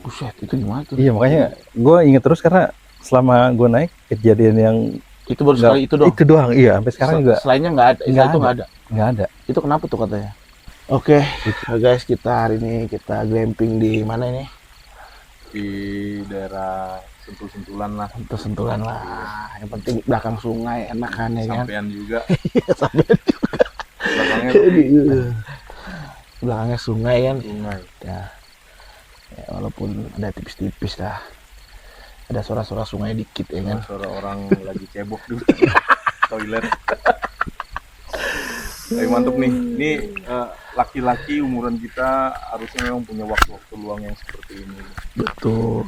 Buset, itu gimana tuh? Iya, makanya gue inget terus karena selama gue naik kejadian yang Itu baru nggak, sekali itu doang. itu doang, iya, sampai sekarang juga Selainnya nggak ada. nggak Itu ada. nggak ada. nggak ada. Itu kenapa tuh katanya? Oke, guys, kita hari ini kita glamping di mana ini? Di daerah Sentul-Sentulan lah. Sentulan lah. Yang penting belakang sungai enak kan ya kan? Sampean juga. Iya, sampai Belakangnya belakangnya sungai kan. sungai. Ya, walaupun ada tipis-tipis lah. Ada suara-suara sungai dikit ya kan. Suara orang lagi cebok di toilet. Tapi mantep nih. Ini laki-laki umuran kita harusnya memang punya waktu-waktu luang yang seperti ini. Betul.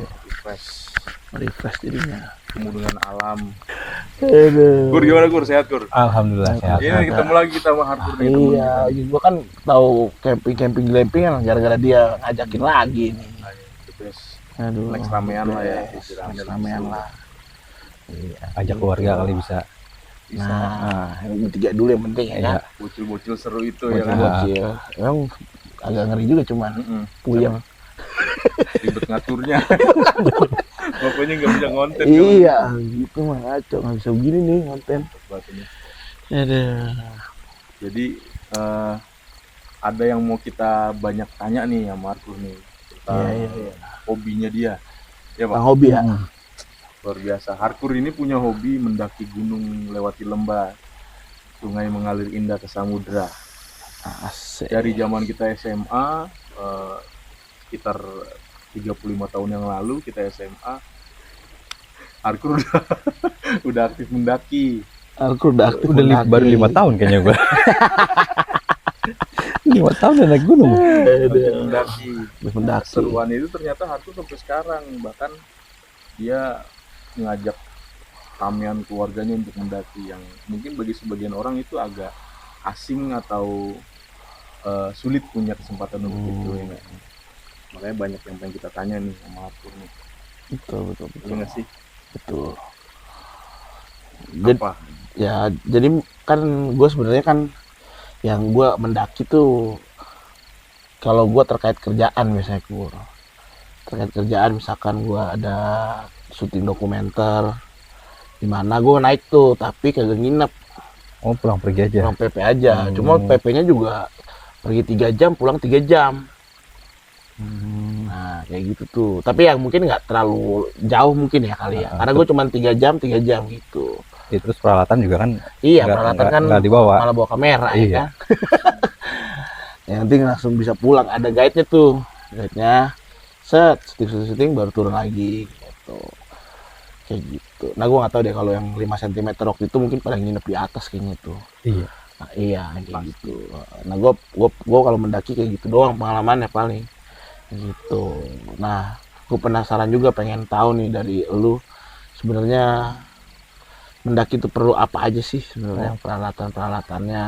Refresh Jadinya. ketemu dengan alam. Aduh. Gur gimana Gur? Sehat Gur? Alhamdulillah sehat. Ini ketemu lagi kita sama Harpur nih. temen Iya, kita. gua kan tahu camping glamping kan gara-gara dia ngajakin lagi nih. The best. Aduh. Next ramean lah ya. Next ramean lah. Iya. Ajak keluarga kali bisa. Nah, yang bertiga dulu yang penting ya kan. Bocil-bocil seru itu ya kan. Bocil. Emang agak ngeri juga cuman puyeng. Ribet ngaturnya. Pokoknya nggak bisa ngonten. Iya, gitu mah ngaco, nggak bisa begini nih konten. Aduh. Jadi ada yang mau kita banyak tanya nih sama Arthur nih tentang Iya. hobinya dia. Ya Pak. Bang hobi ya. Luar biasa. Harkur ini punya hobi mendaki gunung, melewati lembah, sungai mengalir indah ke samudra. Asik. Dari zaman kita SMA, sekitar 35 tahun yang lalu kita SMA, Harkur udah aktif mendaki. Aku udah aktif Udah mendaki. baru 5 tahun kayaknya gue. 5 tahun udah naik gunung. Aduh. Mendaki. Mendaki. Seruan itu ternyata Harkur sampai sekarang, bahkan dia ngajak ramean keluarganya untuk mendaki yang mungkin bagi sebagian orang itu agak asing atau sulit punya kesempatan untuk itu ya nggak? Makanya banyak yang pengen kita tanya nih sama Arthur nih. Betul. Iya nggak sih? Betul. Apa? Jadi kan gue sebenarnya kan yang gue mendaki tuh kalau gue terkait kerjaan misalnya terkait kerjaan misalkan gue ada syuting dokumenter di mana gue naik tuh tapi kagak nginep, Oh, pulang pergi aja. pulang PP aja. Cuma PP-nya juga pergi 3 jam pulang 3 jam. Nah kayak gitu tuh, tapi yang mungkin nggak terlalu jauh mungkin ya kali ya, karena gue cuma 3 jam gitu. Ya, terus peralatan juga kan Iya, nggak- peralatan nggak- kan nggak dibawa. malah bawa kamera Iya. ya kan. Yang penting langsung bisa pulang, ada guide-nya tuh. Guide-nya syuting baru turun lagi gitu. Kayak gitu. Nah, gua nggak tahu deh kalau yang 5 cm waktu itu mungkin pada nginep di atas kayaknya tuh. Iya. Nah, iya kayak gitu. Nah, gua kalau mendaki kayak gitu doang pengalamannya paling. Gitu. Nah, gua penasaran juga pengen tahu nih dari lu sebenarnya mendaki itu perlu apa aja sih sebenarnya, peralatan-peralatannya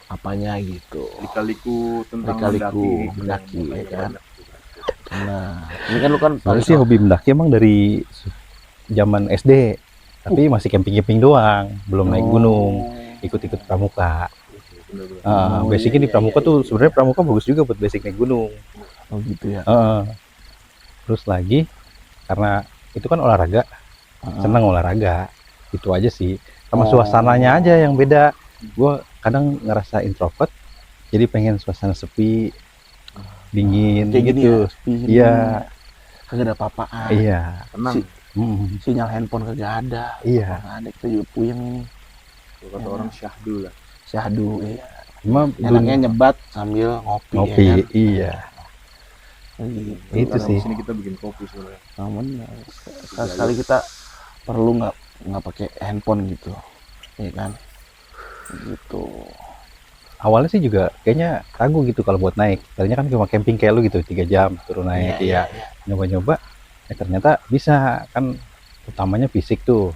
apanya gitu. Lika-liku tentang Lika-liku mendaki, ya kan? Nah, ini kan lu kan Sebenarnya sih hobi mendaki emang dari zaman SD, tapi masih camping-camping doang, belum naik gunung, ikut-ikut pramuka. Basicnya di pramuka tuh sebenarnya pramuka bagus juga buat basic naik gunung. Oh gitu ya. Terus lagi karena itu kan olahraga, senang olahraga, itu aja sih. Sama suasananya aja yang beda. Gue kadang ngerasa introvert, jadi pengen suasana sepi, dingin Kayak gini gitu. ya, sepi gini. Iya, Kagak ada apa-apaan. iya. tenang. Sinyal handphone kagak ada. Iya. Nggak ada, kita juga puyeng ini. Kata orang syahdu lah. Syahdu, iya. Cuma Enaknya nyebat sambil ngopi, ngopi, ya kan? iya. Gitu. Itu Karena sih. di sini kita bikin kopi sebenarnya. Nah, bener. Sekali kita perlu nggak pakai handphone gitu, ya kan? Gitu. Awalnya sih juga kayaknya ragu gitu kalau buat naik. Tadinya kan cuma camping kayak lu gitu, 3 jam turun naik, Iya. nyoba-nyoba. Ternyata bisa, kan utamanya fisik tuh.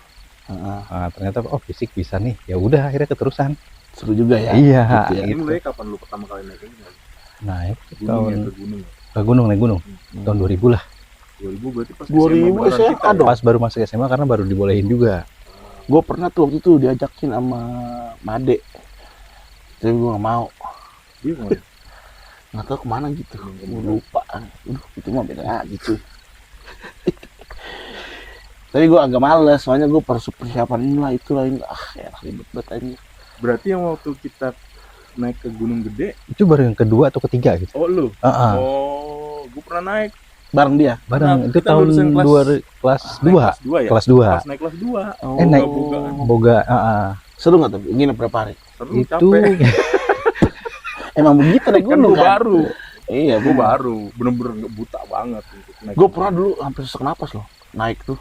Ternyata fisik bisa nih. Ya udah akhirnya keterusan. Seru juga ya. Iya. Gitu ya. Ini mulai kapan lu pertama kali naik ini? Naik Gunung ya, tahun ke gunung. ke gunung, naik gunung. Tahun 2000 lah. 2000 berarti pas 2000 beneran SMA kita ya? dong. Pas baru masuk SMA karena baru dibolehin juga. Gue pernah tuh waktu itu diajakin sama Made, tapi gue nggak mau. Iya, Mas. nggak tahu kemana gitu, gue lupa. Itu mah beda lagi cuy. Tapi gue agak males, soalnya gue persiapan inilah itulah ini, ya ribet banget aja. Berarti yang waktu kita naik ke Gunung Gede Itu baru yang kedua atau ketiga gitu. oh lu Heeh. oh gue pernah naik Bareng dia. Bareng Nah, itu kita tahun lulusan kelas naik 2. kelas 2 ya Kelas 2. pas naik kelas 2 Oh, naik bogaan. Boga, heeh. seru nggak tuh? Nginep berapa hari? seru Itu capek Emang begitu naik kan gunung gue kan? baru Iya, gue baru bener-bener buta banget untuk naik Gue pernah dulu hampir sesak napas loh, naik tuh.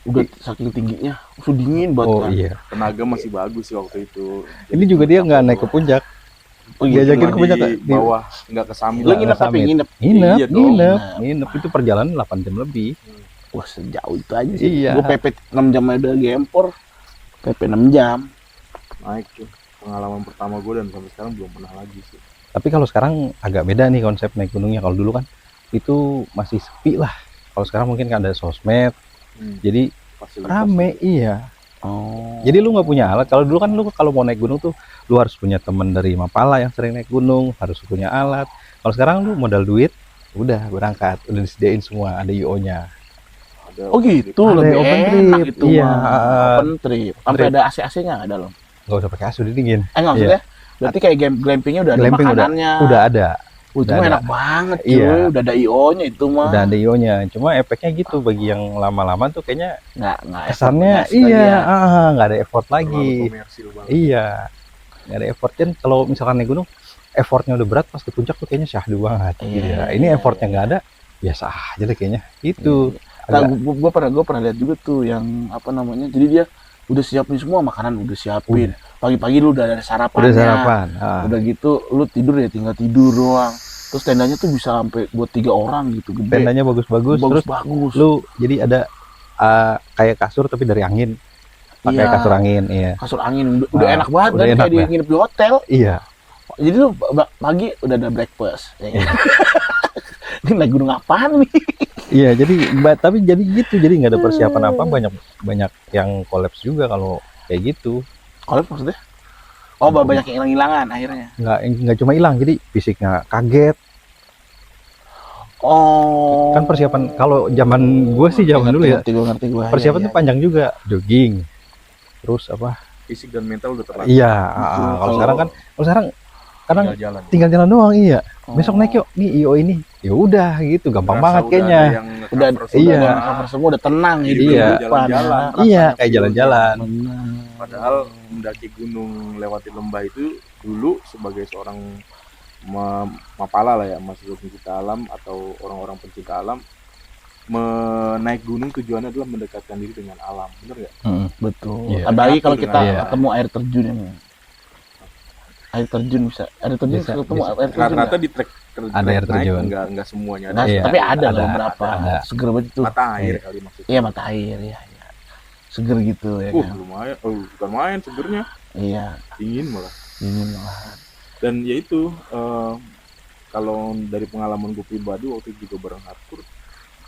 Udah saking tingginya, udah dingin banget oh kan. iya. tenaga masih bagus sih waktu itu. Ini juga dia nggak naik ke puncak. Oh, iya, Diajakin Cuma ke puncak di di bawah nggak ke Samit. Lu nginep tapi Summit. nginep. Nginep, Iya dong. nginep itu perjalanan 8 jam lebih. Wah sejauh itu aja sih. Iya. Gue PP 6 jam aja udah gempor. PP 6 jam. Naik tuh pengalaman pertama gue dan sampai sekarang belum pernah lagi sih. Tapi kalau sekarang agak beda nih konsep naik gunungnya. Kalau dulu kan itu masih sepi lah. Kalau sekarang mungkin kan ada sosmed, jadi Fasilitas rame. Iya. Oh. Jadi lu nggak punya alat. Kalau dulu kan lu kalau mau naik gunung tuh lu harus punya temen dari Mapala yang sering naik gunung, harus punya alat. Kalau sekarang lu modal duit, udah berangkat, udah disediain semua, ada IO-nya. ada Oh gitu, Ada lebih open enak trip, itu iya. mah. Open trip. Sampai Trip. ada AC-AC-nya nggak dalam? Nggak usah pakai AC, udah dingin. Nggak maksudnya? Berarti kayak glampingnya udah Glamping ada makanannya. udah ada. Itu udah mah ada. enak banget cuy. Iya. Udah ada IO-nya itu mah. Udah ada IO-nya. Cuma efeknya gitu bagi yang lama-lama tuh kayaknya Nggak kesannya effort sekali iya, ya. nggak ada effort terlalu lagi. komersil banget. Iya, nggak ada effort kan. Kalau misalkan naik gunung, effortnya udah berat, pas ke puncak tuh kayaknya syahdu banget. Iya, Gitu ya. iya, Ini iya. effortnya nggak ada, biasa aja deh kayaknya. Itu Nah, agak gue pernah lihat juga tuh yang apa namanya. Jadi dia udah siapin semua makanan, udah siapin. Pagi-pagi lu udah ada sarapannya. udah sarapan. Ah. Udah gitu lu tidur ya tinggal tidur doang. Terus tendanya tuh bisa sampai buat 3 orang gitu, gede. Tendanya bagus-bagus, terus Bagus. lu jadi ada kayak kasur tapi dari angin, pakai Iya. kasur angin. Iya, Kasur angin udah Ah, enak banget udah kan, enak kayak dah. nginep di hotel. iya. Jadi lu pagi udah ada breakfast. Ya kan? Ini naik gunung apaan nih? Iya, jadi tapi jadi gitu, jadi nggak ada persiapan apa, banyak yang kolaps juga kalau kayak gitu. Kalau maksudnya? Oh, banyak yang hilang-hilangan akhirnya. Nggak cuma hilang, jadi fisiknya kaget. Oh. Kan persiapan kalau zaman gue sih zaman dulu ya, Ngerti gue. persiapan tuh panjang juga, jogging, terus apa? Fisik dan mental udah terlatih. Iya, Betul. kalau sekarang kan, kadang jalan. tinggal jalan doang. Iya, Oh. besok naik yuk, nih IO ini, ya udah gitu, gampang banget kayaknya. Udah Iya. cover semua udah tenang Iya, gitu. iya. depan, Jalan-jalan. ya. Iya, kayak jalan-jalan. Benar. Padahal mendaki gunung lewati lembah itu dulu sebagai seorang mapala lah ya, mahasiswa pencinta alam atau orang-orang pencinta alam, menaik gunung tujuannya adalah mendekatkan diri dengan alam, bener nggak? Betul. Iya. Apalagi kalau Dengan kita iya. ketemu air terjun ini. Air terjun bisa. Air terjun Bisa, ketemu bisa. air terjun. Rata-rata nggak? di trek Ada air naik terjun. enggak semuanya Nah, Iya, tapi ada loh ada, beberapa. ada. Seger banget tuh. mata air kali maksudnya. Iya, mata air ya. Seger gitu ya kan. Lumayan, bukan main segernya, Iya, dingin malah. dingin lah. Dan ya itu kalau dari pengalaman gue pribadi waktu itu juga bareng hardcore,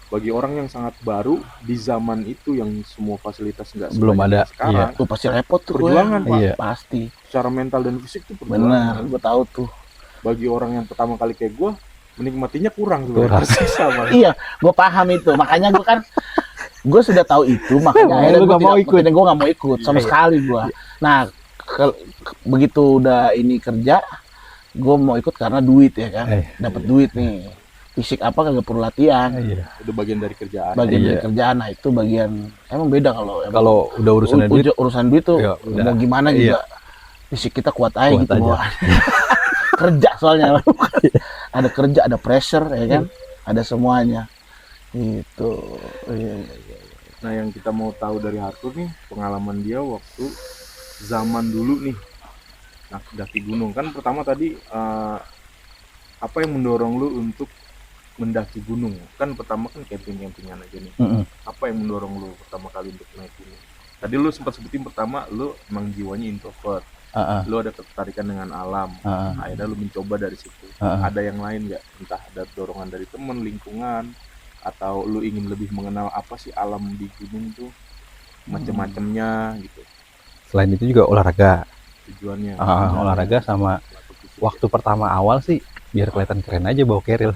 bagi orang yang sangat baru di zaman itu yang semua fasilitas nggak Belum sebanyak ada, yang sekarang, Tuh pasti repot tuh gue. Perjuangan, Pak. Iya. Pasti. secara mental dan fisik tuh Benar, perjuangan. gue tahu tuh. Bagi orang yang pertama kali kayak gue, menikmatinya kurang Kurang. sebenarnya. Tersisa malah. Iya, gue paham itu. Makanya gue kan gue sudah tahu itu, makanya akhirnya Lu gue nggak mau ikut. gue nggak mau ikut sama Iya. sekali gue. Nah, begitu udah ini kerja, gue mau ikut karena duit ya kan, dapat duit nih. Fisik apa kagak perlu latihan, Iya. Itu bagian dari kerjaan. bagian Iya. dari kerjaan. Nah itu bagian emang beda kalau Kalau udah urusan duit, urusan duit tuh ya udah. mau gimana Iya. juga fisik kita kuat aja Kuat gitu aja. bawaan. Kerja soalnya ada kerja, ada pressure ya kan, ada semuanya gitu. Iya. Nah yang kita mau tahu dari Arthur nih, pengalaman dia waktu zaman dulu nih, nah daki gunung kan pertama tadi apa yang mendorong lu untuk mendaki gunung? Kan pertama kan campingan aja nih. Apa yang mendorong lu pertama kali untuk naik gunung? Tadi lu sempat sebutin pertama lu emang jiwanya introvert, lu ada ketertarikan dengan alam, akhirnya lu mencoba dari situ. Ada yang lain nggak? Entah ada dorongan dari temen, lingkungan, atau lu ingin lebih mengenal apa sih alam di gunung tuh, macam-macamnya gitu selain itu juga olahraga. tujuannya. Olahraga sama fisik. waktu pertama awal sih biar kelihatan keren aja bawa keril.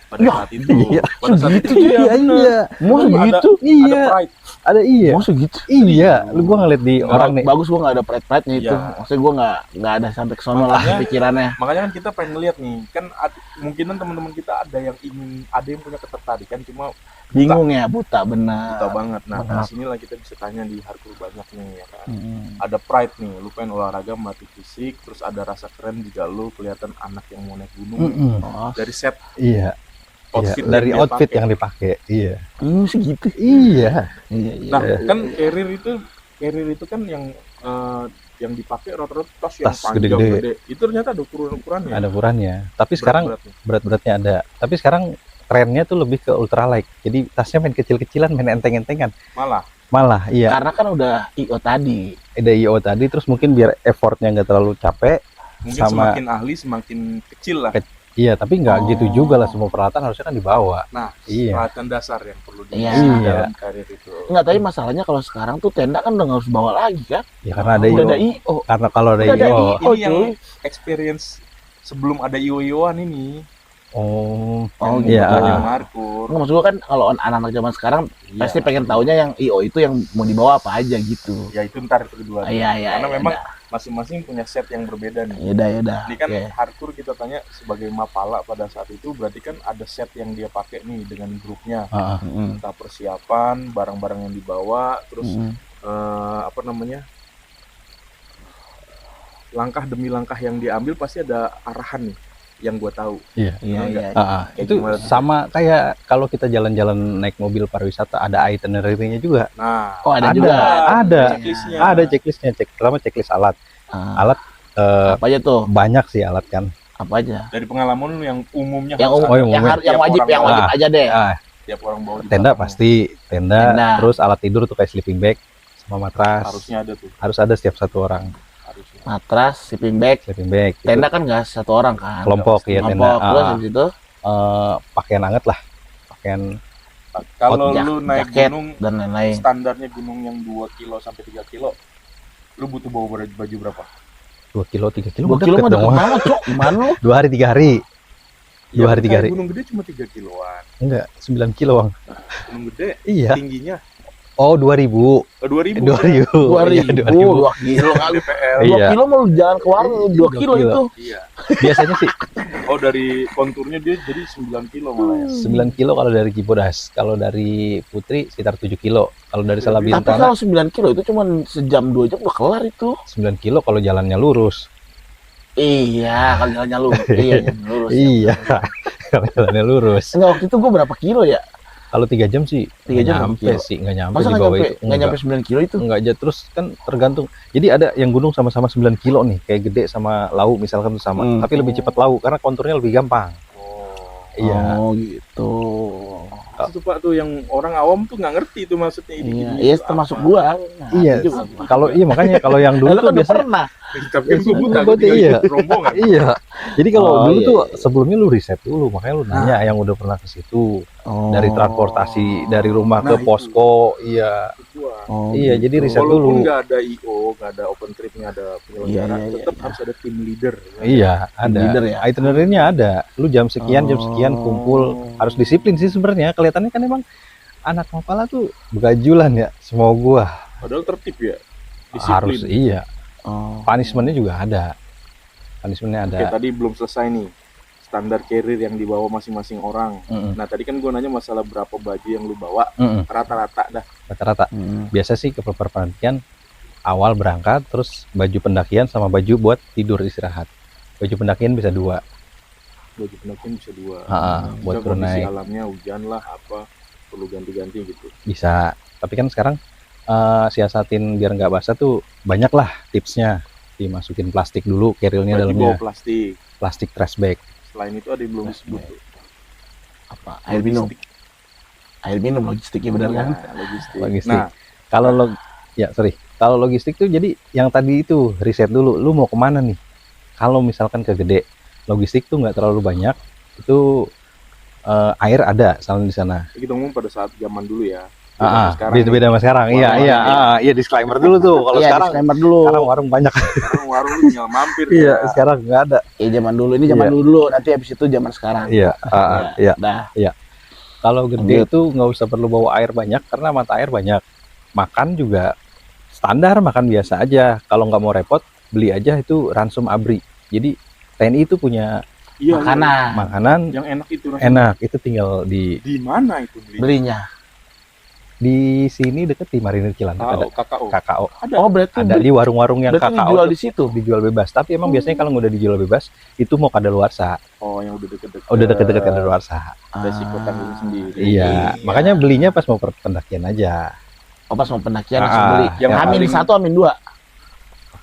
Pada saat itu, Iya. pada saat itu Iya, iya. Mau Ada- segitu? ada Iya. pride. Ada iya. Mau segitu? Iya, lu gua ngeliat di orang nih. Bagus, gua nggak ada pride-nya itu. Iya. Maksudnya gua nggak ada sampai ke sono lah Makanya- pikirannya. Makanya kan kita pengen ngeliat nih, kan kemungkinan teman-teman kita ada yang punya ketertarikan, cuma Bingung ya, buta benar. buta banget. Nah, Benar. di sinilah kita bisa tanya di hardcore banyak nih, ya kan. Mm-mm. Ada pride nih, lu pengen olahraga melatih fisik, terus ada rasa keren juga lu kelihatan anak yang mau naik gunung. Mm-mm. Oh, Dari set Iya. outfit Iya. Dari yang dia outfit pakai. yang dipakai. Iya. segitu. Iya. Iya, iya. Nah, kan carrier itu kan yang dipakai rata-rata tas yang Tas panjang gede-gede. gede. Itu ternyata ada ukuran-ukurannya. Ada ukurannya. Tapi sekarang Berat-beratnya. berat-beratnya ada. Tapi sekarang trennya tuh lebih ke ultralight. Jadi tasnya main kecil-kecilan, main enteng-entengan. Malah, iya. Karena kan udah IO tadi. Ada IO tadi, terus mungkin biar effortnya nggak terlalu capek. Mungkin Sama- semakin ahli semakin kecil lah. Iya, tapi nggak Oh. gitu juga lah, semua peralatan harusnya kan dibawa. Nah, Iya. peralatan dasar yang perlu Iya. dalam karir itu. Enggak, tapi masalahnya kalau sekarang tuh tenda kan udah nggak harus bawa lagi kan? Ya karena ada Udah IO. ada IO. Karena kalau ada Udah ada IO. IO, Ini yang cuy. experience sebelum ada IO-IOan ini. Oh, Oh, yang iya. yang hardcore. Nggak, maksud gua kan kalau anak-anak zaman sekarang Iya. pasti pengen taunya yang IO itu yang mau dibawa apa aja gitu. Ya itu ntar itu kedua. Iya, iya. Karena iya, memang dah. masing-masing punya set yang berbeda nih. Ya udah. Ini kan Oke. hardcore kita tanya sebagai mapala pada saat itu, berarti kan ada set yang dia pakai nih dengan grupnya. heeh. Mm-mm. Entah persiapan, barang-barang yang dibawa, terus Mm-mm. apa namanya, langkah demi langkah yang diambil pasti ada arahan nih yang gue tahu. Iya, Bener nggak? iya. Ah, Kayak itu gimana? sama kayak kalau kita jalan-jalan naik mobil pariwisata ada itinerary-nya juga. Nah, Oh, ada Ada, juga. ada. checklistnya. Ada checklistnya, pertama checklist alat. Ah, Alat apa aja tuh? banyak sih alat kan. Apa aja? Dari pengalaman lu yang umumnya Yang harus umum, Oh, ada. yang yang, umum. har- yang Tiap wajib, orang yang bawa. wajib Ah. aja deh. Ah, Tiap orang bawa di tenda belakangnya. pasti, tenda, Tenda. terus alat tidur tuh kayak sleeping bag sama matras. Harusnya ada tuh, Harus ada setiap satu orang. harusnya. Matras, sleeping bag, Sleeping bag. gitu. tenda kan nggak satu orang kan? Kelompok ya tenda. Kelompok. Terus Ah, habis itu pakaian hangat lah. Pakaian Kalau jak- lu naik jaket gunung, dan lain-lain. standarnya gunung yang 2 kilo sampai 3 kilo, lu butuh bawa baju berapa? 2 kilo, 3 kilo. 2 kilo mah dong. deket banget, Cok. Gimana lu? 2 hari 3 hari. 2 hari 3 kayak hari. Gunung gede cuma 3 kiloan. Enggak, 9 kilo, Bang. Gunung gede Iya. tingginya Oh, 2000. 2000. 2000. 2.000, Iya, 2 kilo. DPL. 2 Iya. kilo mau lu jalan ke warung 2 kilo 2 kilo. itu. Iya. Biasanya sih Oh, dari konturnya dia jadi 9 kilo malah ya. 9 kilo kalau dari Cibodas. Kalau dari Putri sekitar 7 kilo. Kalau dari Tapi Tapi Salabintana kalau 9 kilo itu cuma sejam 2 jam udah kelar itu. 9 kilo kalau jalannya lurus. Iya, kalau jalannya lu. Iya, jalan lurus. Iya. Kalau jalannya lurus. Enggak, waktu itu gua berapa kilo ya? Kalau 3 jam sih 3 jam nggak berapa nyampe kilo? sih, nggak nyampe Masa di nggak bawah nyampe, itu. nggak nyampe 9 kilo itu? Enggak aja, terus kan tergantung. Jadi ada yang gunung sama-sama 9 kilo nih, kayak gede sama lau misalkan tuh sama, Hmm. tapi lebih cepat lau karena konturnya lebih gampang. Oh. Iya. Oh, gitu. Itu Pak tuh yang orang awam tuh nggak ngerti itu maksudnya ini. Iya, gini iya itu termasuk apa. gua. Nah, Iya. itu juga gua. Kalau iya makanya kalau yang dulu Lu tuh kan udah biasanya pernah. Tapi kan gua buta, Berarti gua iya. ikut rombongan. iya. Jadi kalau Oh, dulu iya, tuh iya. sebelumnya lu riset dulu, makanya lu nanya yang udah pernah ke situ. Oh. Dari transportasi dari rumah Nah, ke itu. posko, iya. Itu gua. Oh, Iya, gitu. jadi riset Walaupun dulu. nggak ada IO, nggak ada open trip, nggak ada penyelenggara, Iya, iya, tetap iya. harus ada tim leader. Iya, ada. leader ya? Itinerary-nya ada. Lu jam sekian kumpul. Harus disiplin sih sebenarnya. Kelihatannya kan emang anak mapala tuh begajulan ya, semua gua. Padahal tertib ya. Harus Disiplin. iya. Oh. Punishment-nya juga ada. Punishment-nya ada. Oke, tadi belum selesai nih. Standar carrier yang dibawa masing-masing orang. Mm-mm. Nah, tadi kan gua nanya masalah berapa baju yang lu bawa, Mm-mm. rata-rata dah. Rata-rata. Hmm. Biasa sih ke pendakian awal berangkat, terus baju pendakian sama baju buat tidur istirahat. Baju pendakian bisa 2. Baju pendakian bisa 2. Buat turun kondisi naik. alamnya hujan lah apa, perlu ganti-ganti gitu. Bisa. Tapi kan sekarang siasatin biar nggak basah tuh banyak lah tipsnya. Dimasukin plastik dulu carrier-nya Baju bawa dalamnya. plastik. Plastik trash bag. Selain itu ada yang belum disebut tuh. Apa? Air minum. Logistik. Air minum logistiknya benar kan? Nah, logistik. Logistik. Nah, Kalau kalau logistik tuh jadi yang tadi itu riset dulu, lu mau kemana nih? Kalau misalkan ke gede, logistik tuh nggak terlalu banyak, itu air ada soalnya di sana. kita ngomong pada saat zaman dulu ya. Beda sama sekarang. Iya, Warung iya, warung iya disclaimer dulu tuh. Kalau Iya, sekarang disclaimer dulu. sekarang warung banyak. Sekarang warung lu tinggal mampir. Iya, ya. sekarang nggak ada. Iya, zaman dulu. Ini zaman Iya. dulu, nanti habis itu zaman sekarang. Iya, iya. Dah. Kalau gede Lanjut. itu nggak usah perlu bawa air banyak karena mata air banyak. Makan juga standar, makan biasa aja. Kalau nggak mau repot, beli aja itu ransum ABRI. Jadi TNI itu punya Iya, Makanan. makanan yang enak itu rasanya. enak. Itu tinggal Di mana itu beli? Belinya. di sini deket di Marinir Cilandak ada KKO. KKO. Oh, berarti Ada di warung-warung yang berarti KKO dijual tuh di situ. dijual bebas. Tapi emang biasanya kalau udah dijual bebas itu mau kadaluarsa. Oh, yang udah deket-deket. Udah deket-deket kadaluarsa. Resiko tanggung sendiri. Iya, makanya belinya pas mau pendakian aja. Oh, pas mau pendakian langsung Ah, beli. yang Hamin paling- 1, Hamin 2.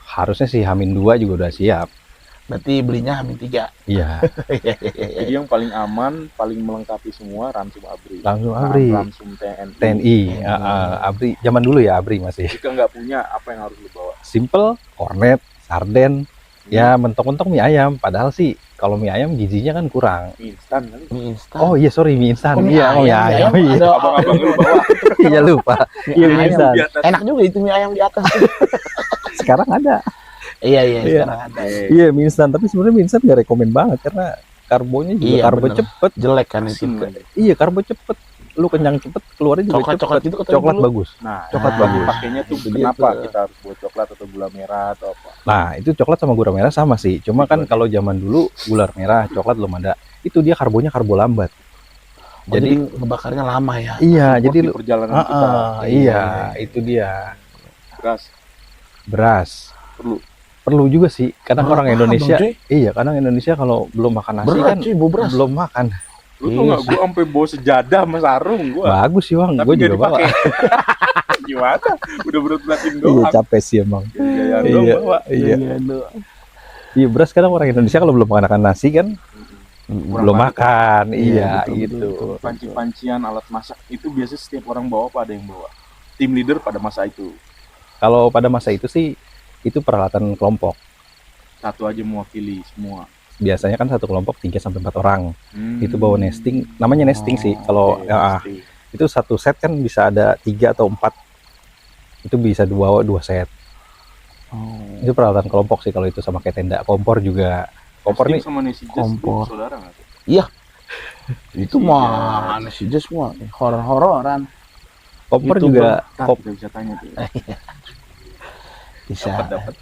Harusnya sih Hamin 2 juga udah siap. Berarti belinya Hamin 3. Iya, Jadi yang paling aman, paling melengkapi semua ransum ABRI. langsung ABRI. Ransum TNI. TNI, ABRI. Zaman dulu ya ABRI masih. Jika nggak punya, apa yang harus lu bawa? Simple, kornet, sarden, ya mentok-mentok mie ayam. Padahal sih kalau mie ayam gizinya kan kurang. Mie instan kali. Mie instan. Oh iya sorry mie instan. Oh, mie Iya, mie ayam. Iya, Ada Abang-abang lu bawa. iya lupa. Iya mie ayam. instan. Di atas. Enak juga itu mie ayam di atas. Sekarang ada. Iya, iya, Iya. sekarang ada. Iya mie instan, tapi sebenarnya mie instan nggak rekomen banget karena karbonya juga Iya, karbo bener. cepet. Jelek kan itu. Asin lagi. Iya karbo cepet. Lu kenyang cepet, keluarnya juga Coklat-coklat cepet. gitu katanya Coklat dulu. bagus. Nah, Coklat Nah, bagus. pakainya tuh Itu dia kenapa tuh. kita harus buat coklat atau gula merah atau apa? Nah itu coklat sama gula merah sama sih. Cuma kan kalau zaman dulu gula merah, coklat belum ada. Itu dia karbonya karbo lambat. Oh, jadi ngebakarnya lama ya. Iya, Support jadi di perjalanan kita iya, itu dia. gas Beras. perlu. Perlu juga sih, kadang orang Paham Indonesia, dong, cuy. iya kadang Indonesia kalau belum makan nasi Berat kan cuy, bu beras. belum makan. Lu tau nggak? Gue sampai bawa sejadah sama sarung gue. Bagus sih bang, Tapi gue nggak juga bawa. dipakai. Gimana? Udah berat-beratin Iya doang. capek sih emang. Gaya Iya, doang bawa. iya. aduh. Iya beras kadang orang Indonesia kalau belum makan nasi kan belum makan, iya betul, gitu. betul. Panci-pancian alat masak itu biasanya setiap orang bawa apa ada yang bawa. Tim leader pada masa itu Kalau pada masa itu sih itu peralatan kelompok. satu aja mewakili semua. Biasanya kan satu kelompok 3 sampai 4 orang. Hmm. Itu bawa nesting, namanya nesting sih. Kalau Oke, ya, pasti. itu satu set kan bisa ada 3 atau 4. Itu bisa dibawa 2 set. Oh. Itu peralatan kelompok sih kalau itu sama kayak tenda. Kompor juga. Kompor Nesting nih sama Nesi Jazz kompor. lu saudara nggak tuh? Itu mana sih Jess semua horor-hororan kompor Itu, juga Ntar kita bisa tanya tuh. bisa. Dapat.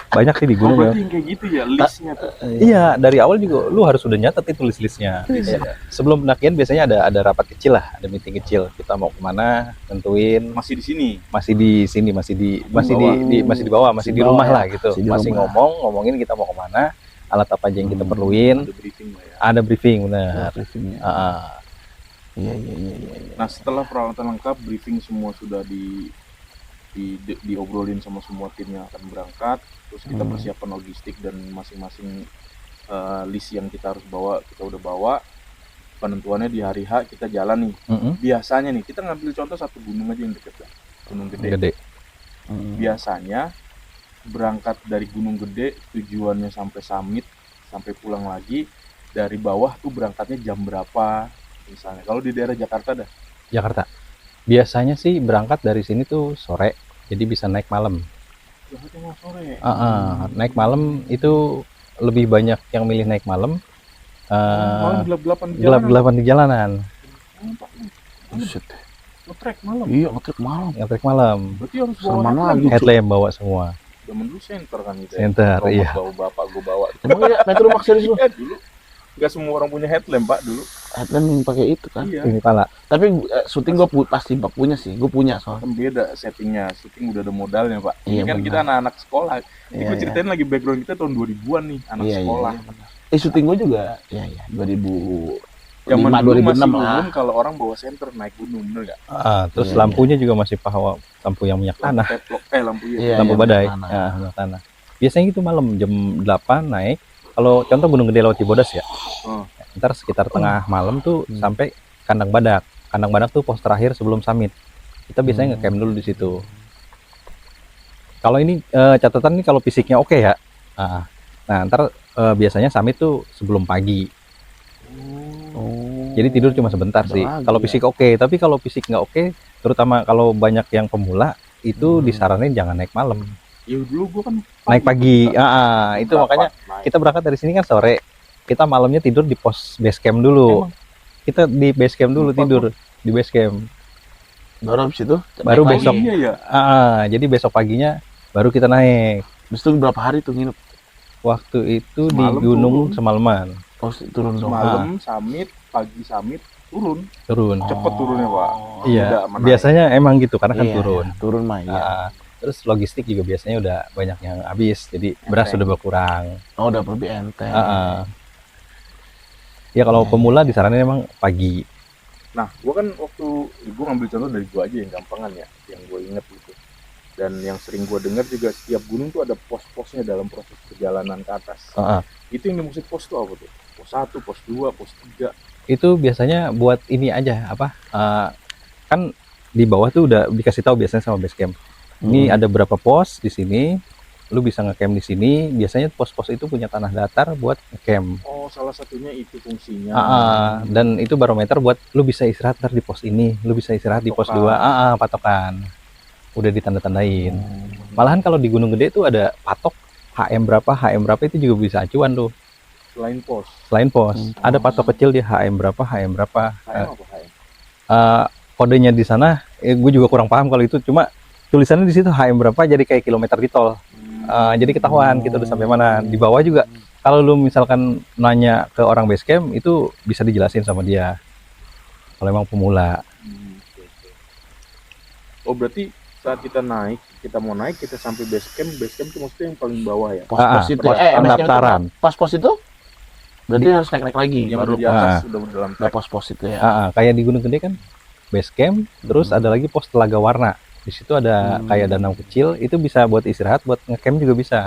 banyak sih di Oh, gunung ya. berarti yang kayak gitu ya listnya tuh. Iya, dari awal juga lu harus udah nyatet itu list-listnya. Iya. Sebelum pendakian biasanya ada rapat kecil lah, ada meeting kecil. Kita mau kemana, tentuin. Masih di sini. Masih di sini, masih di bawah. bawah, masih Masih di bawah rumah ya. lah gitu. Masih di Masih rumah. ngomongin kita mau kemana, alat apa aja yang kita perluin. Ada briefing lah ya. Ada briefing, benar. Briefingnya. Iya, iya, iya, iya. Nah, setelah peralatan lengkap, briefing semua sudah diobrolin sama semua tim yang akan berangkat, terus kita persiapan logistik dan masing-masing list yang kita harus bawa, kita udah bawa. Penentuannya di hari H kita jalan nih. Biasanya nih, kita ngambil contoh satu gunung aja yang deket lah. Gunung Gede. Gede. Biasanya berangkat dari Gunung Gede, tujuannya sampai summit, sampai pulang lagi, dari bawah tuh berangkatnya jam berapa misalnya. Kalau di daerah Jakarta dah. Jakarta. Biasanya sih berangkat dari sini tuh sore, jadi bisa naik malam. Jakarta mau sore. Naik malam itu lebih banyak yang milih naik malam. Malam gelap-gelapan di jalanan. Gelap-gelapan di jalanan, Buset. Ngetrek malam. Iya, ngetrek malam. ngetrek malam. Berarti harus bawa Sereman headlamp lagi. tuh. Headlamp bawa semua. Zaman dulu center kan gitu. Center, Robot iya. bawa bapak gue bawa. Emang ya, Metro Max serius lu? Dulu nggak semua orang punya headlamp pak dulu. Headlamp yang pakai itu kan. Iya. Ini pala. Tapi syuting gue pasti punya sih. Gue punya soalnya. Kan beda settingnya. Syuting udah ada modalnya pak. Ini Iya, kan benar. kita anak-anak sekolah. Ini Iya, gue iya. ceritain lagi background kita tahun 2000-an nih anak Iya, sekolah. iya, benar. Syuting gue juga. Iya, iya. 2005, Zaman dulu masih 2006 lah. umum kalau orang bawa senter naik gunung, bener nggak? Terus Iya, lampunya juga masih pakai lampu yang minyak tanah, Lampu ya. Iya, lampu iya, badai, minyak tanah. minyak tanah. Biasanya gitu malam jam 8 naik. Kalau contoh Gunung Gede lewat Cibodas ya, Oh. ntar sekitar tengah malam tuh sampai Kandang Badak. Kandang Badak tuh pos terakhir sebelum summit. Kita biasanya ngecamp dulu di situ. Kalau ini catatan nih kalau fisiknya oke ya. Nah, ntar biasanya summit tuh sebelum pagi. Oh. Jadi tidur cuma sebentar Ada sih. lagi Kalau ya. fisik oke, tapi kalau fisik nggak oke, terutama kalau banyak yang pemula, itu disaranin jangan naik malam, Ya dulu gua kan naik pagi. Itu Berapa makanya naik. kita berangkat dari sini kan sore. Kita malamnya tidur di pos base camp dulu. Emang? Kita di base camp dulu Lupa tidur di base camp. Baru habis itu Baru naik besok. lagi. Iya ya. Jadi besok paginya baru kita naik. Habis itu berapa hari tuh nginep? Waktu itu di Semalam gunung turun. semalaman Oh, turun dong. Malam summit, pagi summit turun. turun. Cepet turunnya, Pak. Iya, Udah menaik. biasanya emang gitu karena kan Iya, turun. turun mah iya. Terus logistik juga biasanya udah banyak yang habis, jadi beras Enteng. udah berkurang. Oh, udah lebih enteng. Ya kalau Iya, pemula disaranin emang pagi. Nah, gua kan waktu gua ngambil contoh dari gua aja yang gampangan ya, yang gua inget gitu. Dan yang sering gua dengar juga setiap gunung tuh ada pos-posnya dalam proses perjalanan ke atas. Itu yang dimaksud pos tuh apa tuh? Pos 1, pos 2, pos 3. Itu biasanya buat ini aja apa? Kan di bawah tuh udah dikasih tahu biasanya sama base camp. Ini ada berapa pos di sini, lu bisa ngecamp di sini. Biasanya pos-pos itu punya tanah datar buat ngecamp. Oh, salah satunya itu fungsinya. Dan itu barometer buat lu bisa istirahat ntar di pos ini, lu bisa istirahat di pos 2. Patokan. Udah ditanda-tandain. Malahan kalau di Gunung Gede tuh ada patok HM berapa itu juga bisa acuan tuh. Selain pos. Selain pos, ada patok kecil di HM berapa. HM apa HM? Kodenya di sana, gue juga kurang paham kalau itu, cuma tulisannya di situ HM berapa jadi kayak kilometer di tol. Jadi ketahuan kita udah sampai mana. Di bawah juga kalau lu misalkan nanya ke orang base camp itu bisa dijelasin sama dia. Kalau emang pemula. Oh, berarti saat kita mau naik kita sampai base camp itu maksudnya yang paling bawah ya? Pos-pos itu pos enaknya pendaftaran. itu pas pos itu berarti harus naik-naik lagi Yang baru di atas udah dalam ada trek. pos-pos itu ya. Kayak di Gunung Gede kan base camp, terus ada lagi pos Telaga Warna. Di situ ada kayak danau kecil, itu bisa buat istirahat, buat ngecamp juga bisa.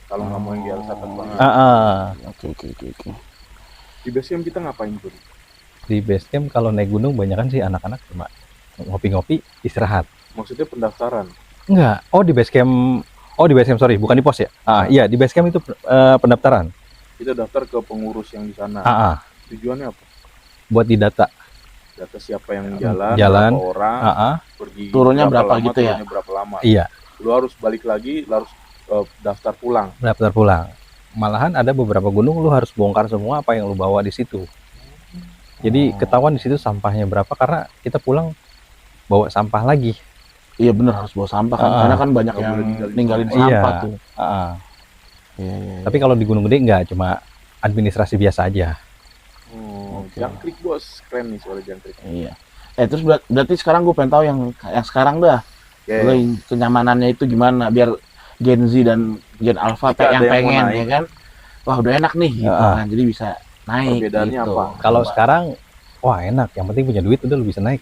Kalau nggak mau yang di atas banget. Oke. Di base camp kita ngapain tuh? Di base camp kalau naik gunung banyak kan sih anak-anak cuma ngopi-ngopi, istirahat. Maksudnya pendaftaran? Enggak. Oh di base camp sorry, bukan di pos ya. Iya di base camp itu pendaftaran. Kita daftar ke pengurus yang di sana. Tujuannya apa? Buat didata. Data siapa yang jalan, berapa orang, pergi turunnya berapa lama, gitu ya? turunnya berapa lama. Iya. Lu harus balik lagi, lu harus daftar pulang. Daftar pulang. Malahan ada beberapa gunung lu harus bongkar semua apa yang lu bawa di situ. Jadi ketahuan di situ sampahnya berapa karena kita pulang bawa sampah lagi. Iya bener harus bawa sampah kan, karena kan banyak Nggak yang boleh ninggalin Iya. sampah tuh. Iya. Tapi kalau di Gunung Gede enggak, cuma administrasi biasa aja. Oke. Jangkrik bos, keren nih soal jangkrik. Iya. Terus berarti sekarang gue pengen tahu yang sekarang dah. Lo kenyamanannya itu gimana biar Gen Z dan Gen Alpha Jika yang ada yang mau pengen naik. ya kan. Wah udah enak nih gitu kan. Jadi bisa naik. Perbedaannya gitu. apa? Kalau sekarang wah enak, yang penting punya duit udah lu bisa naik.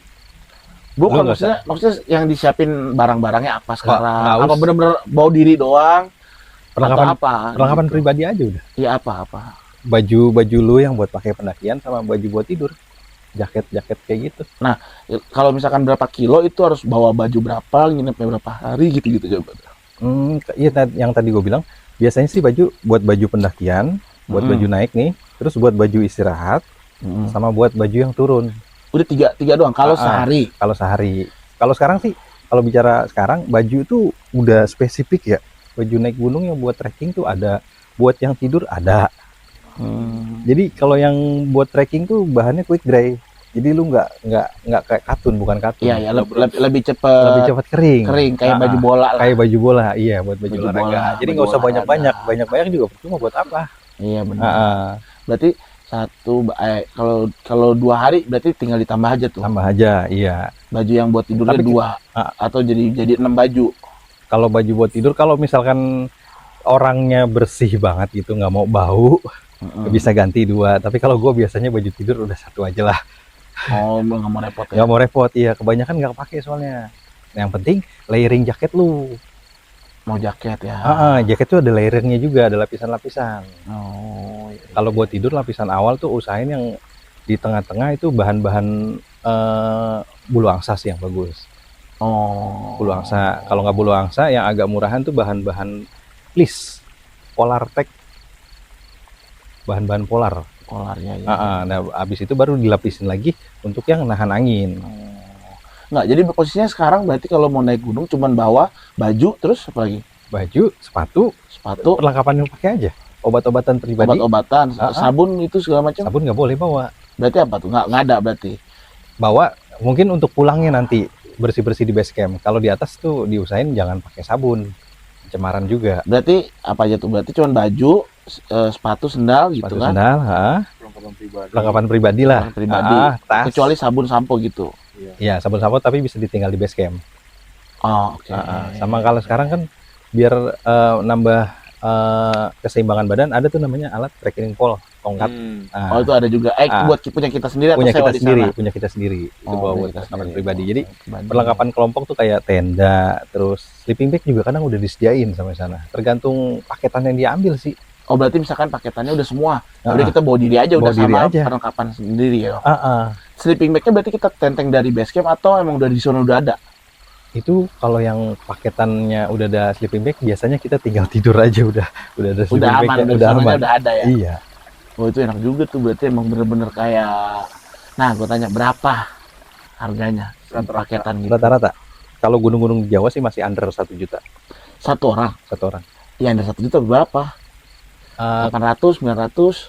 Bukan Lu nggak maksudnya yang disiapin barang-barangnya apa sekarang? nggak Apa usah. bener-bener bawa diri doang? Perlengkapan Atau apa? perlengkapan gitu? pribadi aja udah. Iya apa? Baju lu yang buat pakai pendakian sama baju buat tidur. Jaket kayak gitu. Kalau misalkan berapa kilo itu harus bawa baju berapa, nginepnya berapa hari gitu coba. Iya yang tadi gue bilang, biasanya sih baju buat baju pendakian, buat baju naik nih, terus buat baju istirahat, sama buat baju yang turun. Udah tiga doang kalau sehari. Kalau sehari. Kalau sekarang sih, kalau bicara sekarang baju itu udah spesifik ya. Baju naik gunung yang buat trekking tuh ada, buat yang tidur ada. Jadi kalau yang buat trekking tuh bahannya quick dry. Jadi lu nggak kayak katun, bukan katun. Iya, lebih cepat kering. Kayak baju bola lah. Kayak baju bola, iya buat baju Baju olahraga. bola, Jadi baju nggak usah olahraga. banyak juga percuma buat apa? Iya benar. Berarti kalau 2 hari berarti tinggal ditambah aja tuh. Tambah aja, iya. Baju yang buat tidurnya Tapi 2 atau jadi 6 baju. Kalau baju buat tidur, kalau misalkan orangnya bersih banget gitu, nggak mau bau, bisa ganti 2. Tapi kalau gue biasanya baju tidur udah 1 aja lah. Oh, nggak mau repot ya. Nggak mau repot, iya. Kebanyakan nggak kepake soalnya. Yang penting layering jaket lu. Mau jaket ya. Jaket tuh ada layernya juga, ada lapisan-lapisan. Oh, iya. Kalau buat tidur lapisan awal tuh usahain yang di tengah-tengah itu bahan-bahan bulu angsa sih yang bagus. Oh. Bulu angsa. Kalau nggak bulu angsa, yang agak murahan tuh bahan-bahan fleece, polar tech, bahan-bahan polar. Kolarnya ya. Nah, habis itu baru dilapisin lagi untuk yang nahan angin. Nggak, jadi posisinya sekarang berarti kalau mau naik gunung cuman bawa baju terus apa lagi? Baju, sepatu, Sepatu, perlengkapan yang pakai aja. Obat-obatan pribadi. obat-obatan, Ah, ah. sabun itu segala macam. Sabun nggak boleh bawa. Berarti apa tuh? Nggak ada berarti. Bawa mungkin untuk pulangnya nanti bersih-bersih di base camp. Kalau di atas tuh diusahain jangan pakai sabun. Pencemaran juga. Berarti apa aja tuh? Berarti cuman baju, sepatu, sendal gitu Sepatu kan? sendal, Perlengkapan pribadi. perlengkapan pribadi lah. Perlengkapan pribadi. Tas. Kecuali sabun sampo gitu. Iya, sabun-sabun tapi bisa ditinggal di base camp. Oh, oke. Sama kalau sekarang kan biar nambah keseimbangan badan, ada tuh namanya alat trekking pole, tongkat. Nah, Oh, itu ada juga. Buat punya kita sendiri atau punya sewa kita di sendiri, sana? punya kita sendiri. Itu Oh, bawa punya buat kita perlengkapan sendiri. pribadi. Jadi Pribadi. perlengkapan kelompok tuh kayak tenda, terus sleeping bag juga kadang udah disediain sampai sana. Tergantung paketan yang diambil sih. Oh, berarti misalkan paketannya udah semua. Ah, Udah kita bawa diri aja, bawa udah diri sama aja. perlengkapan sendiri ya. Sleeping bag-nya berarti kita tenteng dari base camp atau emang udah di sana udah ada? Itu kalau yang paketannya udah ada sleeping bag, biasanya kita tinggal tidur aja udah ada sleeping Udah bag, aman, udah udah aman. udah ada ya. Iya. Oh, itu enak juga tuh, berarti emang bener-bener kayak. Nah, gue tanya berapa harganya paketan gitu? Rata-rata kalau gunung-gunung Jawa sih masih under 1 juta Satu orang? satu orang. Ya, ada 1 juta berapa? 800, 900?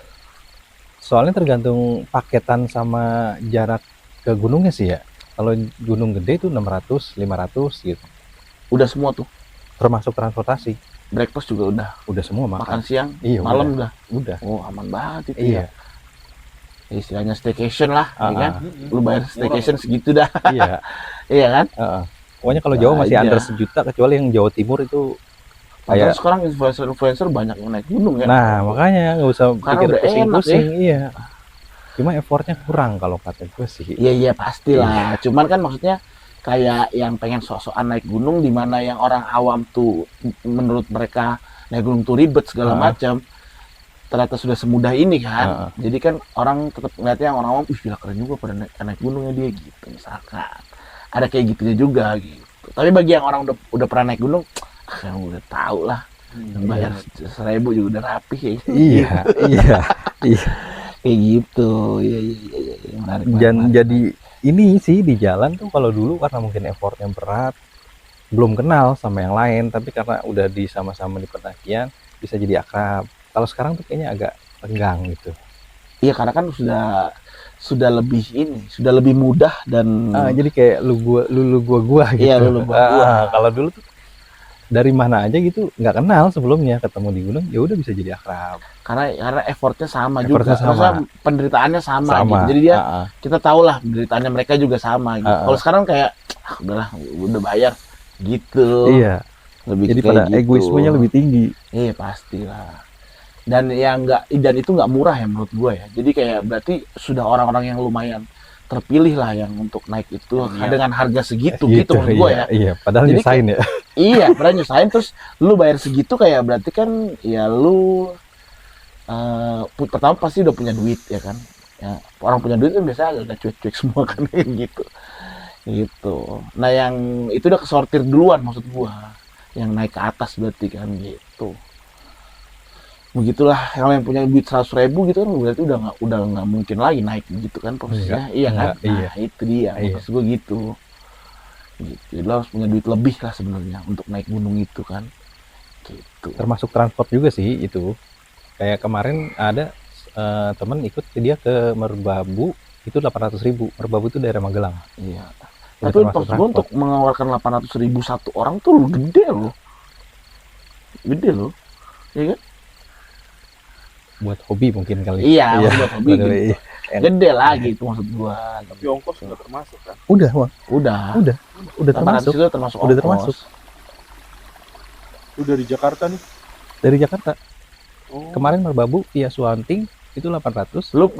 Soalnya tergantung paketan sama jarak ke gunungnya sih ya. Kalau gunung gede itu 600, 500 gitu. Udah semua tuh. Termasuk transportasi. Breakfast juga Udah semua makan makan. siang, Iya, malam udah. Udah. Oh, aman banget itu Iya. ya. Istilahnya staycation lah, ya kan? Lu bayar staycation segitu dah. Iya. Iya kan? Pokoknya kalau Jawa masih Aja. under 1 juta, kecuali yang Jawa Timur itu Padahal kayak. sekarang influencer banyak yang naik gunung ya. Nah, makanya nggak usah Karena pikir udah enak pusing-pusing. Iya. Cuma effortnya kurang kalau kata gue sih. Iya pastilah. Cuman kan maksudnya kayak yang pengen sok-sokan naik gunung, di mana yang orang awam tuh menurut mereka naik gunung tuh ribet segala macam. Ternyata sudah semudah ini kan. Jadi kan orang tetap ngeliatnya yang orang awam, gila keren juga pada naik gunungnya dia gitu misalkan. Ada kayak gitunya juga gitu. Tapi bagi yang orang udah pernah naik gunung, yang udah tahu lah. Bayar 1.000 juga udah rapi ya. Iya. Kayak gitu. Iya. Menarik. Dan jadi ini sih di jalan tuh kalau dulu karena mungkin effortnya berat, belum kenal sama yang lain, tapi karena udah sama-sama di pendakian bisa jadi akrab. Kalau sekarang tuh kayaknya agak renggang gitu. Iya, karena kan sudah lebih mudah dan Jadi kayak lu gua gitu. Iya, lu gua. Kalau dulu tuh dari mana aja gitu nggak kenal sebelumnya, ketemu di gunung ya udah bisa jadi akrab. Karena effortnya sama Effortnya juga. sama. Maksudnya penderitaannya sama. Gitu. Jadi dia kita tahu lah penderitaannya mereka juga sama gitu. Kalau sekarang kayak udahlah, udah bayar gitu. Iya. Lebih Jadi kayak pada gitu. egoismenya lebih tinggi. Iya, pastilah. Dan itu nggak murah ya menurut gue ya. Jadi kayak berarti sudah orang-orang yang lumayan terpilih lah yang untuk naik itu dengan harga segitu gitu menurut gue ya. Iya, padahal Jadi nyusahin ya. Iya, padahal nyusahin, terus lu bayar segitu kayak berarti kan ya lu pertama pasti udah punya duit ya kan. Ya, orang punya duit kan biasanya udah cuek-cuek semua kan gitu. Gitu. Nah, yang itu udah kesortir duluan maksud gua. Yang naik ke atas berarti kan gitu. Begitulah, kalau yang punya duit 100.000 gitu kan berarti udah nggak mungkin lagi naik gitu kan posisinya. Iya kan? Nah, itu dia maksud gua gitu. Jadi lo harus punya duit lebih lah sebenarnya untuk naik gunung itu kan. Gitu. Termasuk transport juga sih itu. Kayak kemarin ada temen ikut dia ke Merbabu itu 800.000. Merbabu itu daerah Magelang. Iya. Itu Tapi termasuk pas gue untuk mengeluarkan 800.000 satu orang tuh gede loh. Iya kan? Buat hobi mungkin kali. Iya, buat hobi gitu. Iya. Gede lah gitu maksud gua. Tapi ongkos sudah termasuk kan? Udah, Bang. Udah termasuk. itu termasuk Udah ongkos. termasuk. Lu dari Jakarta nih? Dari Jakarta. Oh. Kemarin Merbabu via Suanting itu 800. Lu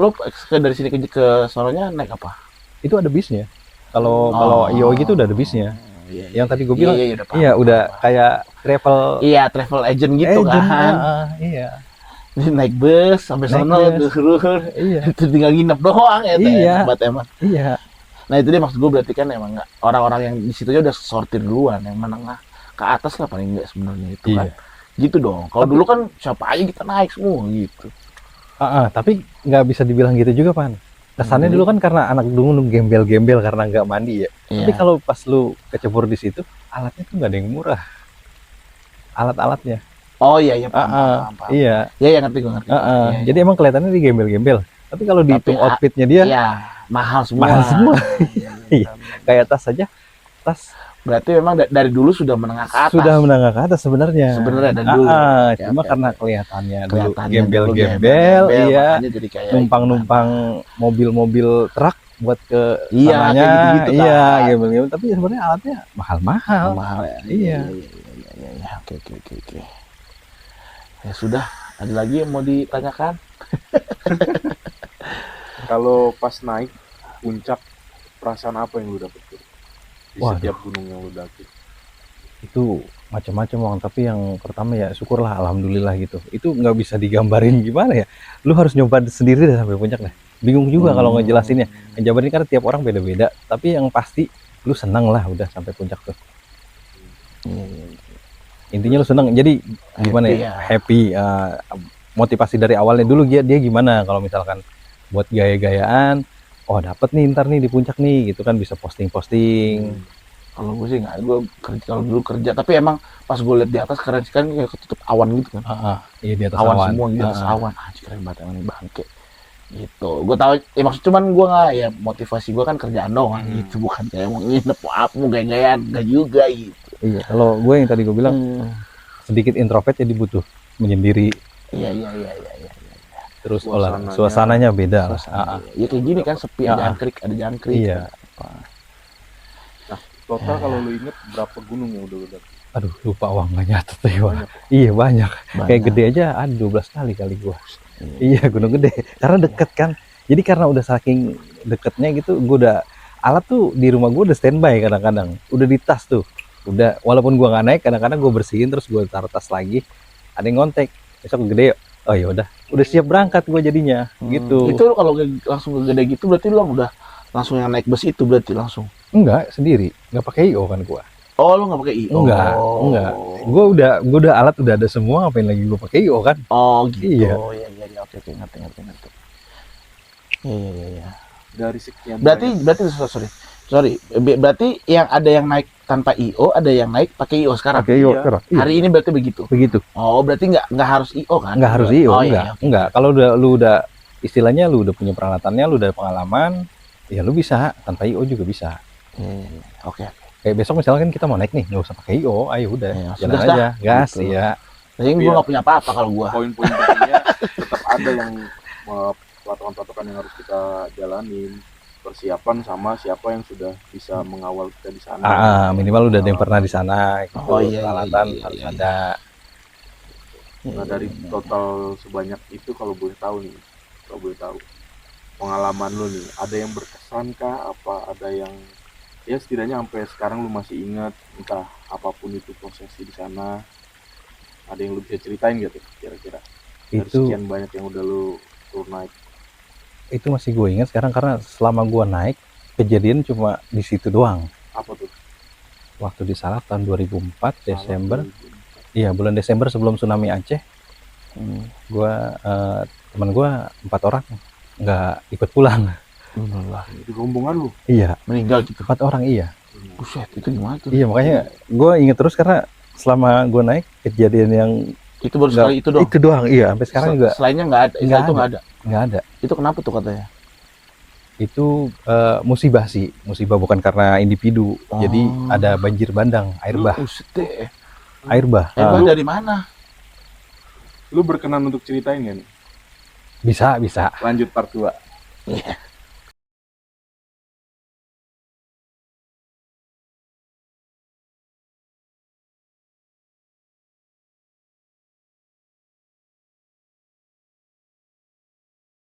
dari sini ke sononya naik apa? Itu ada bisnya. Kalau IO gitu udah ada bisnya. Iya. Yang tadi gue bilang, Iya, udah kayak travel. Iya, travel agent gitu kan. Iya. Naik bus sampai Naik sono bus. turun. Iya. Itu tinggal nginep doang ya. Iya. Buat emang. Iya. Nah, itu dia maksud gue, berarti kan emang orang-orang yang di situ udah sortir duluan, yang menengah ke atas lah paling enggak sebenarnya itu kan. Gitu dong. Kalau dulu kan siapa aja kita naik semua gitu. Tapi nggak bisa dibilang gitu juga, Pan. Kesannya Jadi- dulu kan karena anak dulu gembel-gembel karena nggak mandi ya. Tapi Iya. kalau pas lu kecebur di situ, alatnya tuh nggak ada yang murah. Alat-alatnya. Oh iya iya paham, paham, paham. Iya. Iya ya ngerti gue ngerti. Iya, Jadi emang kelihatannya dia gembel-gembel. Tapi kalau dihitung outfitnya dia, iya mahal semua. mahal semua. Iya, benar, benar. Kayak tas aja, tas Berarti memang dari dulu sudah menengah ke atas. sudah menengah ke atas sebenarnya. Sebenarnya dari dulu. Ya, Cuma oke, karena oke. kelihatannya dulu Kelihatannya gembel-gembel, dulu iya. makanya jadi kayak Numpang-numpang mobil-mobil truk buat ke Iya, sananya, kayak gitu-gitu kan. iya, gembel-gembel. Tapi sebenarnya alatnya mahal-mahal. mahal ya. Iya. Iya. Oke. Ya sudah, ada lagi yang mau ditanyakan? Kalau pas naik puncak, perasaan apa yang lu dapet tuh di Waduh. setiap gunung yang lu daki? Itu macam-macam Bang, tapi yang pertama ya syukurlah alhamdulillah gitu. Itu nggak bisa digambarin gimana ya. Lu harus nyoba sendiri deh sampai puncak deh. Bingung juga kalau ngejelasinnya. Ngejabarin kan tiap orang beda-beda, tapi yang pasti lu seneng lah udah sampai puncak tuh. Intinya lu seneng. Jadi gimana Happy ya? Happy. Motivasi dari awalnya dulu dia gimana kalau misalkan buat gaya-gayaan, oh dapet nih ntar nih di puncak nih gitu kan, bisa posting-posting. Kalau gue sih nggak, gue kerja kalau dulu kerja, tapi emang pas gue lihat di atas keren sih kan, kayak ketutup awan gitu kan. Iya di atas Awan awan. semua di atas awan. Anjir keren banget emang ini bangke. Gitu. Gue tahu ya maksud cuman gue nggak, ya motivasi gue kan kerjaan doang gitu, bukan kayak mau nginep apa mau gaya-gayaan enggak juga gitu. Iya, kalau gue yang tadi gue bilang sedikit introvert jadi butuh menyendiri. Iya. Terus Suasananya. suasananya beda lah. Ya kayak gini kan sepi, ada jangkrik. Iya. Total kalau lu inget berapa gunung yang udah lu daki? Aduh, lupa Wang, nggak nyatet ya Wang. Banyak. Iya banyak. Kayak Banyak. gede aja ada 12 kali gua. Iya, gunung gede. Karena deket kan. Jadi karena udah saking deketnya gitu, gua udah alat tuh di rumah gua udah standby kadang-kadang. Udah di tas tuh. Udah walaupun gua nggak naik, kadang-kadang gua bersihin terus gua taruh tas lagi. Ada yang ngontek, besok gede yuk. Oh ya udah siap berangkat gua jadinya. Gitu. Itu kalau langsung gede gitu berarti lu udah langsung yang naik bus itu berarti langsung. Enggak, sendiri. Nggak pakai IO kan gua. Oh, lu nggak pakai IO? Enggak. Gua udah alat udah ada semua, ngapain lagi gua pakai IO kan? Oh, gitu. Iya. Iya. Oke, ngerti. Iya. Dari sekian Berarti banyak- sorry. Berarti yang ada yang naik tanpa IO, ada yang naik pakai IO sekarang. Pakai IO Iya. sekarang. Iya, Hari ini berarti begitu. begitu. Oh, berarti nggak harus IO kan? Nggak harus IO, Oh, enggak. iya. Enggak. Kalau lu udah istilahnya lu udah punya peralatannya, lu udah pengalaman, ya lu bisa tanpa IO juga bisa. Oke. Kayak besok misalkan kita mau naik nih, nggak usah pakai IO, ayo udah Iya, jalan sudah aja, gas Gitu. ya. Jadi gue Iya. nggak punya apa-apa kalau gue. poin-poin pentingnya tetap ada yang patokan-patokan yang harus kita jalanin, persiapan sama siapa yang sudah bisa mengawal kita di sana. Minimal udah ada yang pernah di sana gitu. Oh, iya, Peralatan iya, harus iya. ada. Nah dari total sebanyak itu kalau boleh tahu pengalaman lu nih, ada yang berkesan kah? Apa ada yang ya setidaknya sampai sekarang lu masih ingat, entah apapun itu prosesi di sana, ada yang lu bisa ceritain gitu kira-kira dari Itu sekian banyak yang udah lu turun naik? itu masih gue ingat sekarang karena selama gue naik kejadian cuma di situ doang. Apa tuh? Waktu di Salak tahun 2004 Desember. Salah, Iya, bulan Desember sebelum tsunami Aceh, gua teman gua 4 orang nggak ikut pulang. di rombongan lu. Iya, Meninggal gitu. 4 orang iya. Buset, itu gimana tuh? Iya, makanya gua inget terus karena selama gua naik kejadian yang Itu baru sekali itu dong. itu doang. Iya, sampai sekarang juga Selainnya nggak ada. Nggak Itu nggak ada. nggak ada. Itu kenapa tuh katanya? Itu musibah sih, musibah bukan karena individu. Oh. Jadi ada banjir bandang, air bah, Buset deh. air bah. Emang Ah, dari mana? Lu berkenan untuk ceritain kan? bisa. Lanjut part 2. Iya.